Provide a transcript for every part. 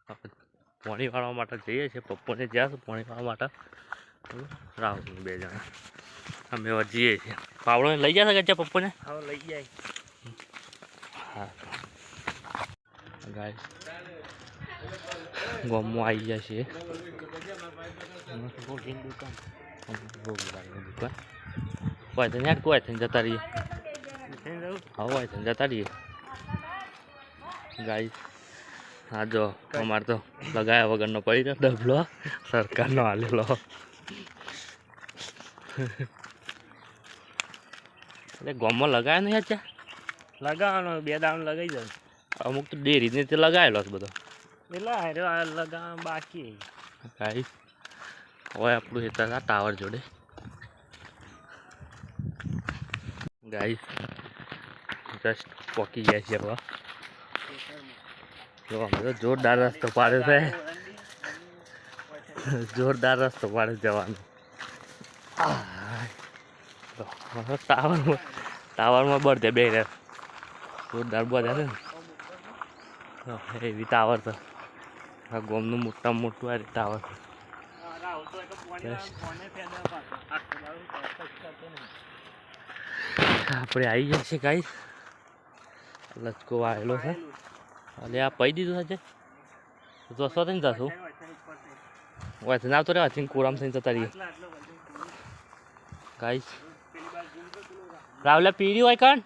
પાણી વાળવા માટે જઈએ છીએ. પપ્પોને જ્યાં છું પાણી વાળવા માટે. રાહુલ બે જણા અમે જઈએ છીએ. પાવડો લઈ જશે કે પપ્પોને? હા લઈ જાય. હા ગાય ગામમાં આવી જાય છે. દુકાન હોય તો નેટ કોઈ થઈને જતા રહીએ. હા હોય થઈને જતા રહીએ. ગાય હા જો અમારે તો લગાયા વગરનો પડી રહ્યો ડબલો સરકારનો હાલેલો. એટલે ગામમાં લગાવ્યા નહીં અત્યારે? લગાવવાનો 2 દાણ લગાવી જાય. અમુક તો ડેરીને તે લગાવેલો છે બધો. એટલે લગાવવા બાકી. ગાય હોય આપણું હેતા હતા ટાવર જોડે. ગાય જસ્ટ પોકી ગયા છે હવે. જો અમે તો જોરદાર રસ્તો પાડ્યો છે. જોરદાર રસ્તો પાડે જવાનો. ટાવરમાં બળદે બે જોરદાર બધા છે ને એવી ટાવર તો આ ગોમનું મોટામાં મોટું આ ટાવર. આપણે આવી જાય છે ગાઈસ. લચકો આવેલો છે અને આ પૈ દીધું છે. તો સો થઈને જશું હોય ના તો રે હથીને કોરામ થઈને જતા રહીએ ગાઈસ. રાવલે પીડી હોય કણ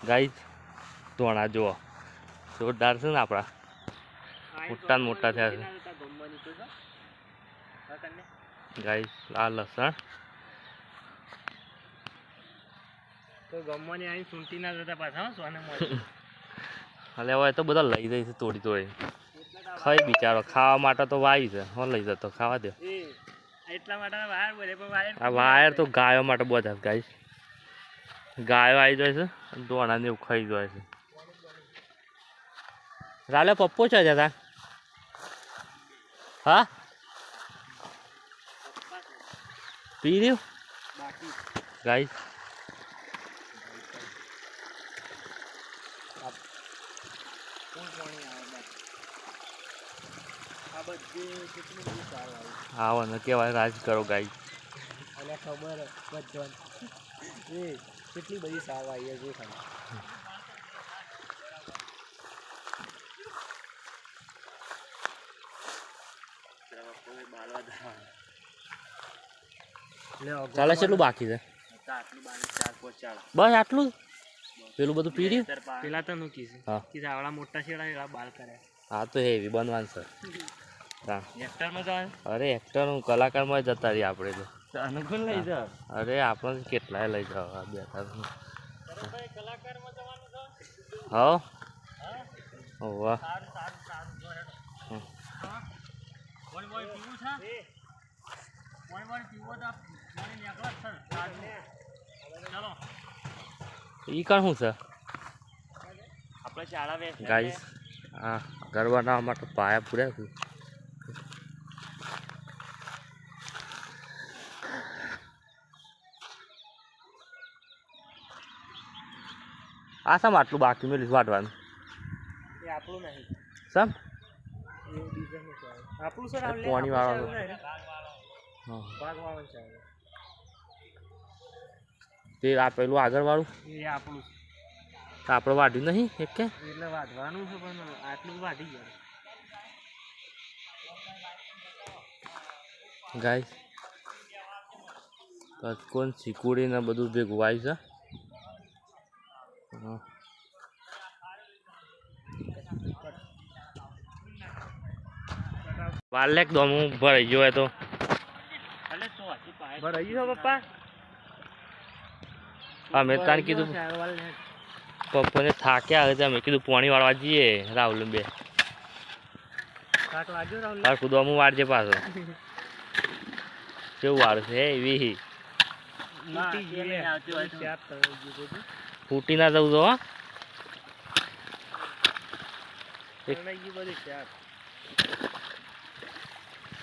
ગાઈસ. ધોણા જુઓ જોરદાર છે ને આપણા મોટા મોટા થયા છે ગાઈસ. આ લસણ તો ગમવાની અહીં સૂંટી ના જતા પાછા સોને હાલે હવે તો બધા લઈ જાય છે તોડી તોડી. ખાઈ બિચારો ખાવા માટે તો વાય છે. હો લઈ જતો ખાવા દે. એટલા માટે વાયર બોલે પણ વાયર આ વાયર તો ગાયો માટે બધા ગાઈસ. ગાયો આવી જાય છે ધોણા ને એવું ખાઈ જાય છે. રાલે પપ્પો છે જતા હા પી રહ્યું ગાઈસ. આવો ને કેવાય રાજ કરો ગાઈ. એટલે ખબર બધો એ કેટલી બધી સાવ આવી છે ખાલી. ચાલે કેટલું બાકી છે? બસ આટલું પેલું બધું પી રહ્યું. પેલા તો નું કીધું હા કીધું આવડા મોટા છેડા એવા બાલ કર્યા. હા તો હેવી બનવાનું છે. એક્ટરમાં જવાનું. અરે એક્ટર હું કલાકારમાં જતા રહીએ આપણે તો. અનુકૂળ લઈ જાવ. અરે આપણે કેટલાય લઈ જાવ બેઠા. હા વાહ ઈ કણ શું છે આપણે શાળા વે ગાઈસ. હા ઘર બનાવવા માટે પાયા પૂર્યા છે. આ શા આટલું બાકી મેં વાટવાનું? એ આપણું નહીં સમ એ બીજાનું છે. આપણું સર પાણી વાળો ભાગ વાળો છે તે આ પેલું આગળ વાળું એ આપણું આપણે વાઢ્યું નહીં એક કે એટલે વાઢવાનું છે પણ આટલું વાઢી જાય ગાઈસ. કોણ ચીકુડી ને બધું ભેગું આવી છે. વાલેક દોમું ભરાઈ ગયો હોય તો ભરાઈ ગયો પપ્પા. અમે તાર કીધું પપ્પાને થાક્યા આવે છે. અમે કીધું પાણી વાળવા જઈએ રાહુલ બે. હરખું દોમું વાળજે પાછો. કેવું વાળું છે એવી ફૂટી ના જવું તો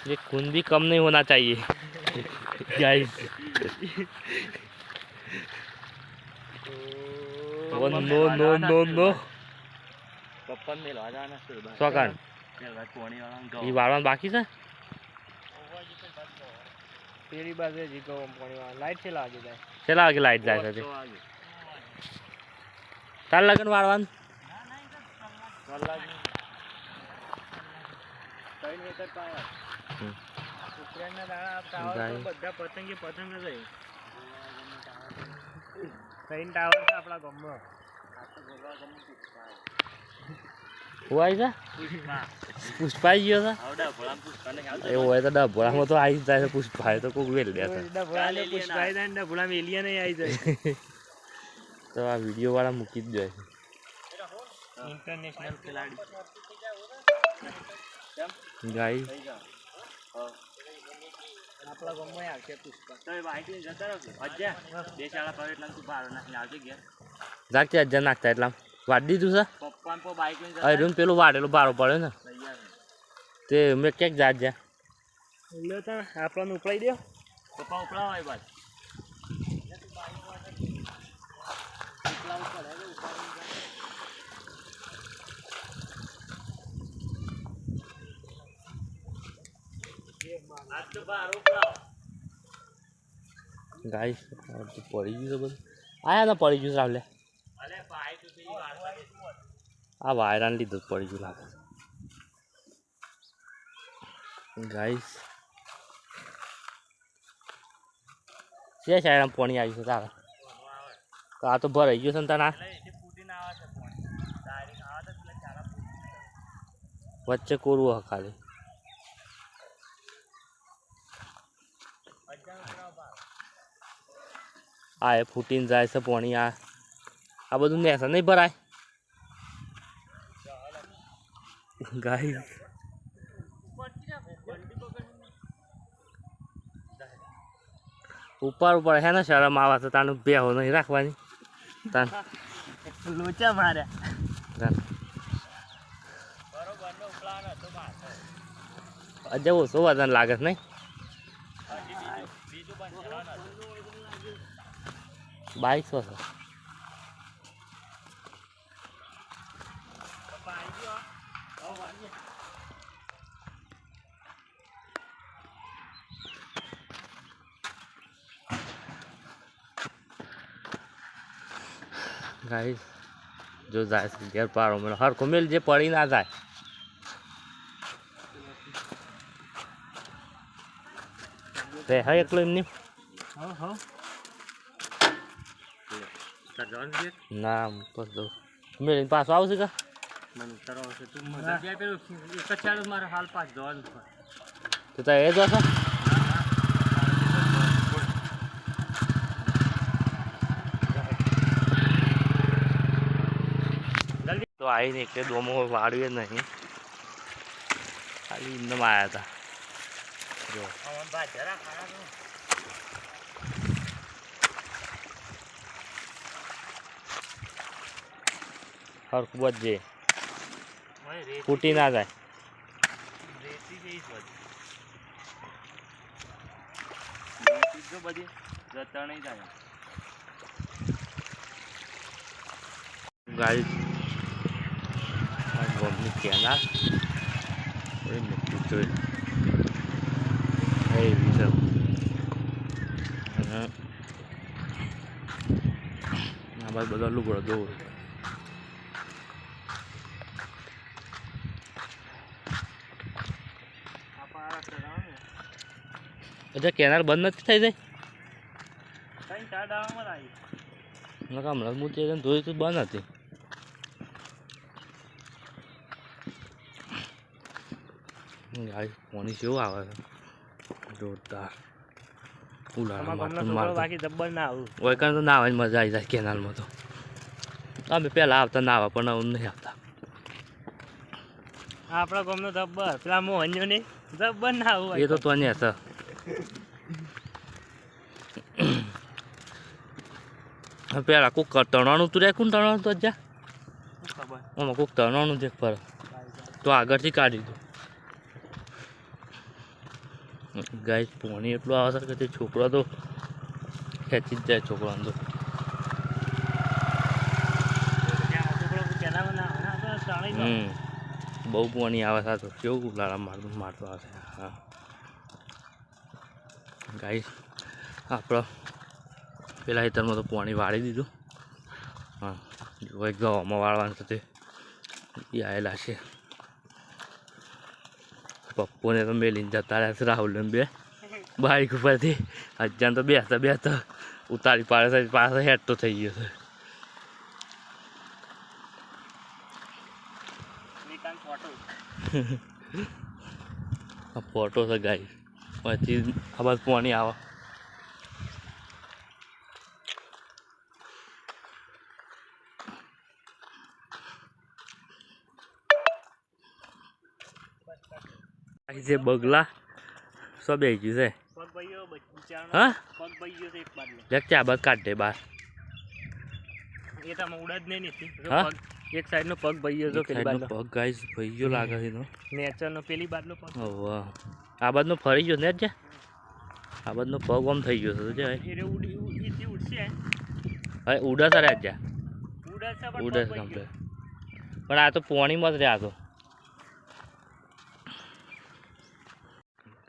ये खून भी कम नहीं होना चाहिए गाइस. ઓ નો નો નો નો પપ્પા મેલવા જવાના છે સોકાણ મેલવા પોણી વાળા એ વાળવાનું બાકી છે પેલી બાજુ જીગો પોણી વાળા લાઈટ છે લાગે જાય કેટલા વાગે લાઈટ જાય છે તાર લગન વાળવાનું બધા પતંગી પતંગ રહી કઈ ટાવર છે આપણા ગામમાં હું આવી છે પુષ્પા આવી ગયો છે એવું હોય તો ડભોળામાં તો આવી જ જાય છે પુષ્પા તો કોઈ વેલ દે ડભોળા એલિયા નહીં આવી જાય તો આ વિડીયો વાળા મૂકી જ જાય છે ઇન્ટરનેશનલ ખેલાડી ગાઈ આપણા ગામમાં આવશે પુષ્પા તો બાઈક લઈને જતા રહો અજ્જા બે શાળા પર એટલા તું ભાડો નાખીને આવજે ઘેર જાગતે હજાર નાખતા એટલા વાડ દીધું છે પપ્પા પર બાઈક લઈને અરે પેલું વાડેલું ભાડો પડે ને તે મેં ક્યાંક જાત જા લો તા આપણને ઉપડાઈ દો પપ્પા ઉપડાવાય બાદ ગાઈસ પડી ગયું છે બધું આયા ને પડી ગયું રાવલે આ વાયરાને લીધું જ પડી ગયું લાગે ગાઈસ છે શાયદ પાણી આવ્યું છે તારે તો આ તો ભરાઈ ગયું છે ને તારા વચ્ચે કોરવું હ ખાલી આ એ ફૂટીને જાય છે પાણી આ બધું નેસા નહીં ભરાય ગાય ઉપર ઉપર હે ને શરમ આવા તો તાનું બેહો નહીં રાખવાની તાન લોચા માર્યા અજે ઓછો વજન લાગે છે નહીં બાઈક સો છે ગાઈસ જો જાય છે ઘેર પારો મેળો હરખો મેલ જે પડી ના જાય તે હા એકલો એમની ના બસ દો મેળીને પાછો આવશે કા મારે હાલ પાસ જવાનું તો તારે એ જશો તો આવીને એટલે ડોમો વાળ્યો નહીં ખાલી એમને આવ્યા હતા જો હરખું બચજે ફૂટી ના જાય બધી જતા નહીં જાય ગાડી ગમની કેનાલ મોટી જોઈ એવી છે આ બાદ બધા લુગડો દોર અચ્છા કેનાલ બંધ નથી થઈ જાય હમણાં હું તે જોયું તો બંધ હતી ગાડી પાણી કેવું આવે છે જોરદાર બાકી જબ્બર ના આવું હોય કારણ તો નાવાની મજા આવી જાય કેનાલમાં તો અમે પહેલાં આવતા નાવા પણ હવે નહીં આવતા આપણા ગામનો જબ્બર પેલા મોહન્યો ને જબ્બર ના આવું એ તો ને હતા પેલા કોક તણાનું તું રે કોણ તણાનું તો જા આમાં કોક તણાનું છે પર તો આગળથી કાઢી દો ગાય પાણી એટલું આવે છે કે તે છોકરો તો ખેંચી જ જાય છોકરાને તો બહુ પાણી આવે છે તો કેવું લાળા મારતો આવે છે. હા ગાઈસ આપણો પેલા હેતરમાં તો પાણી વાળી દીધું. હા જો એક ગવામાં વાળવાનું છે તે આવેલા છે. પપ્પુને તો મેલીને જતા રહ્યા છે રાહુલ બે બાઈક ઉપરથી. હજાર તો બેસતા ઉતારી પાડે છે પાછો હેડ તો થઈ ગયો છે. ફોટો છે ગાઈ પછી આ બાજુ પાણી આવે. જે બગલા સો બે ગયું છે. હા ચા બસ કાઢ દે બાર. હા એક સાઈડ નો પગ ભાઈ ગયો પેલી બાજુ પગ ગાઈસ ભાઈ ગયો લાગે છે. નેચર નો પેલી બાજુ પગ. આ બાજુ ફરી ગયો ને જ આ બાજુ પગ આમ થઈ ગયો છે. હવે ઉડા સર જ ઉડસ કમ્પ્લેટ પણ આ તો પોણીમાં જ રહ્યા તો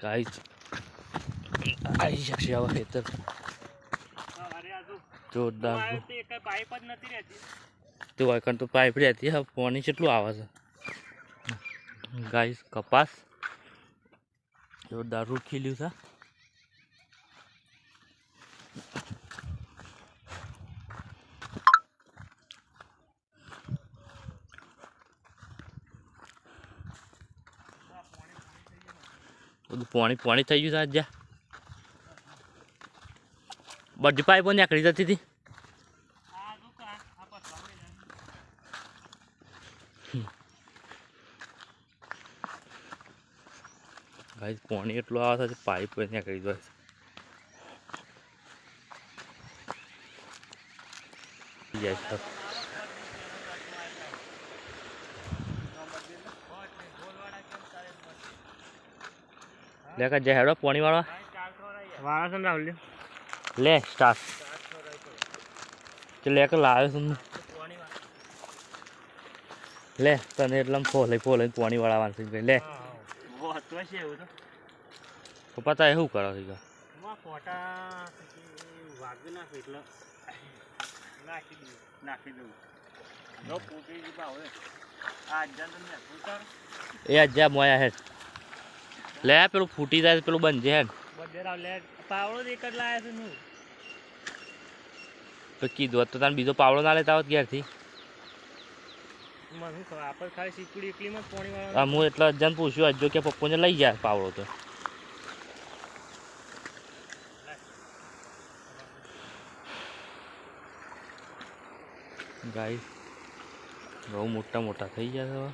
ગાઈસ આવી શકશે આવા ખેતર જોરદાર. તો વાયકણ તો પાઇપ રહેતી હવે પાણી કેટલું આવે છે ગાઈસ. કપાસ જોરદાર રૂટ ખીલ્યું છે. બધું પાણી થઈ ગયું છે. આજ બધી પાઇપો નીકળી જતી હતી. ગાઈસ પાણી એટલું આવે છે પાઇપો નીકળી જાય છે. લેકા જાય હેડો પાણી વાળા વાળા છે રાહુલ લે સ્ટાર્ટ તો લેकर લાવ્યો છું લે તને એટલે ફોલે પાણી વાળવાનું છે લે તો પતા એવું કરો છે એ અજા મોયા હેડ લે પેલું ફૂટી જાય પેલું બંધ હેડ પાવડો એક જ લાયા છે હું તો કીધું તો તને બીજો પાવડો ના લેતા હોત ઘેરથી. આપણે ખાલી સીકડી એકલીમાં પાણી વાળા. હા હું એટલે અજાને પૂછ્યું અજો કે પપ્પુને લઈ જાય પાવડો તો ગાય બહુ મોટા થઈ ગયા છે.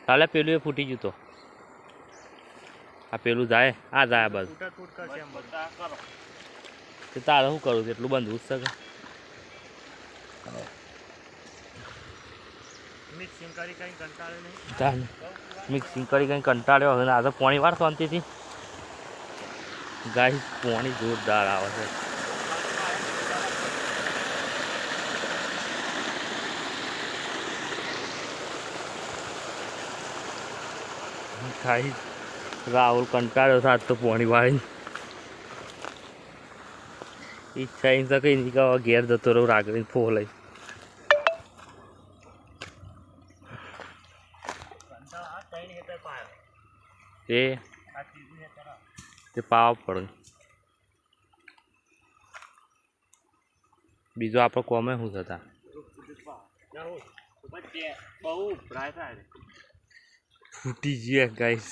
તાલે પેલું એ ફૂટી ગયું તો આ પેલું જાય આ જાય બસ તારે શું કરું એટલું બંધ ઉઠ શકે. મિક્સિંગ કરી કઈ કંટાળ્યો હવે આ તો પાણી વાર શાંતિથી. ગાય પાણી જોરદાર આવે છે. ખાઈ રાહુલ કંટાળ્યો સાત તો પાણી વાળી ઈચ્છા એમ કઈ નહીં કે ઘેર જતો રહું રાગડીને ફો લઈ. તે પાવા પડે બીજો આપણો કોમે શું થતા ફૂટી જઈએ ગાઈસ.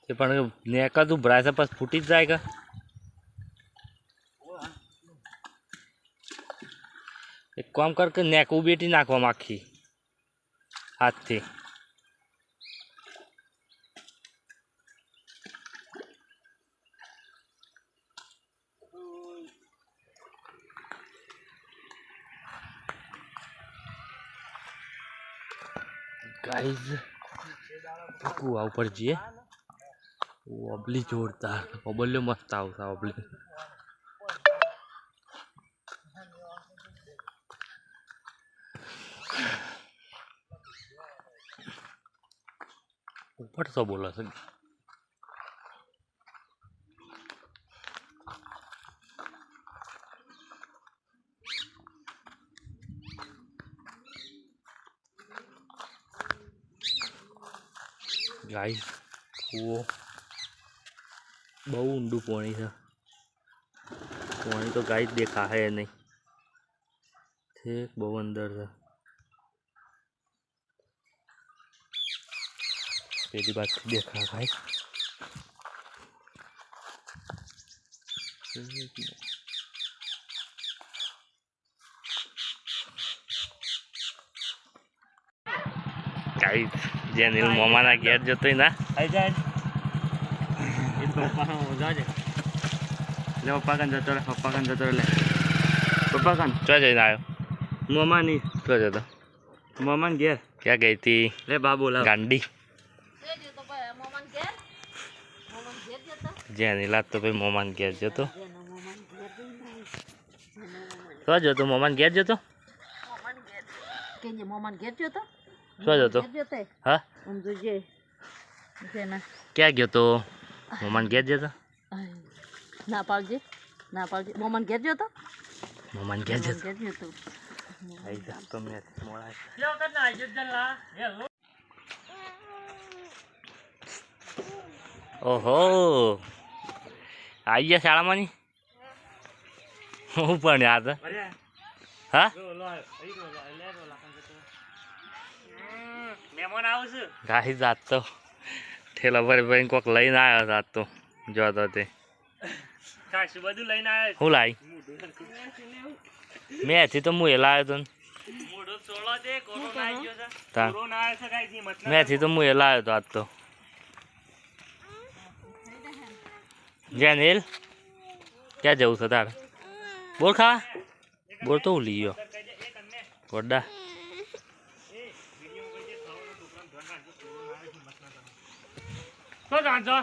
તે પણ નેકા તું ભરાય છે પછી ફૂટી જ જાય કે એક કામ કર કે નેકું બેટી નાખવા આખી હાથથી. ગાઈઝ કુવા ઉપર જઈએ ઓબલી જોરદાર ઓબલ્યો મસ્ત આવશે ઓબલી ઉપર તો બોલે છે ગાઈસ કૂવો બહુ ઊંડું પાણી છે પાણી તો ગાઈસ દેખાય નહીં ઠીક બહુ અંદર છે પેલી બાજુ દેખા ગાઈસ ગાઈસ જે નીલ મોમાના ઘેર જતો ના આઈ જાય એ પપ્પા જાજે લે પપ્પા કાન જતો લે પપ્પા કાન ચો જઈને આવ્યો મોમાની ચો જતો મોમાન ઘેર ક્યાં ગઈ હતી લે બા બોલા ગાંડી જે નીલા તો ભાઈ મોમાન ઘેર જતો તો જતો મોમાન ઘેર જતો શું જતો હા ક્યાં ગયો તો મોમાન ઘેર જતો ના પાડજે મોમન ઘેર જતો મોમાન ઘેર જતો આઈ જા તો મે મોળા લ્યો કર ના આઈ જલ્લા હેલો ઓહો આઈ ગયા શાળામાંની હું પણ યાદ હા મહેમાન આવશે ગાઈ જાત તો ઠેલા ભરી ભરી કોક લઈને આવ્યો જાત તો જોતો તે કાશું બધું લઈને આવ્યો હું લાઈ મેથી તો હું એ લાવ્યો તો મોઢો ચોળો દે કોરોના આવી ગયો છે કોરોના આવે છે ગાઈ મતલબ મેથી તો હું એ લાવ્યો તો આજ તો જેનિલ ક્યાં જવું છે તારે બોલ ખા બોલ તો હું લઈ ગયો વડા શું જાણજો